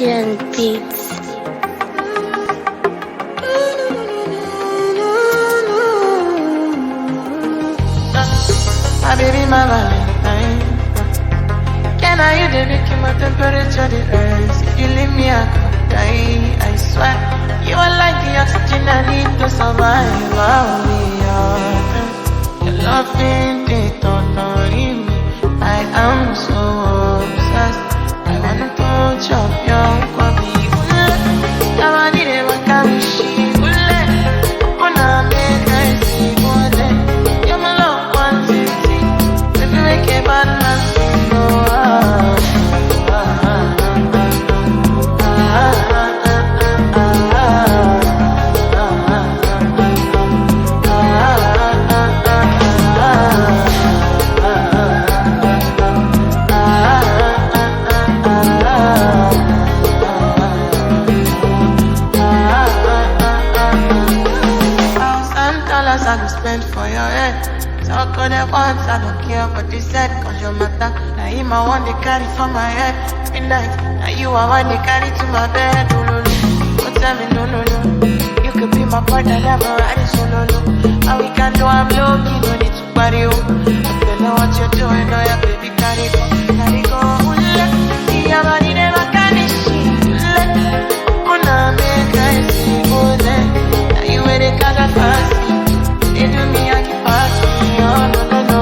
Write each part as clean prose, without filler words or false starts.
Asian Beats. My baby, my valentine. Can I you the make my temperature the rise? If you leave me, I could die. I swear, you are like the oxygen I need to survive. I'll be honest. Your loving it honoring me. I am so obsessed. I wanna touch up your body. I need it, what can we see? Wanna make I see what you're my love, one city. If you make a bad man sing, I go spend for your head. Talk on the once, I don't care what they said. Cause your matter, now him I want to carry for my head. Midnight, now you I want to carry to my bed. Oh, no, no. Don't tell me no, no, no. You could be my partner, never riding solo, no. And we can do, I'm low key, no need to party, oh. I feel like what you're doing, oh yeah, baby, carry go, carry go. Yeah, body never can be shit. Oh, now make I see, oh, now you wear the card of fancy. You do me, I keep asking, oh, no, no, no.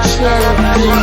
Asian Beats.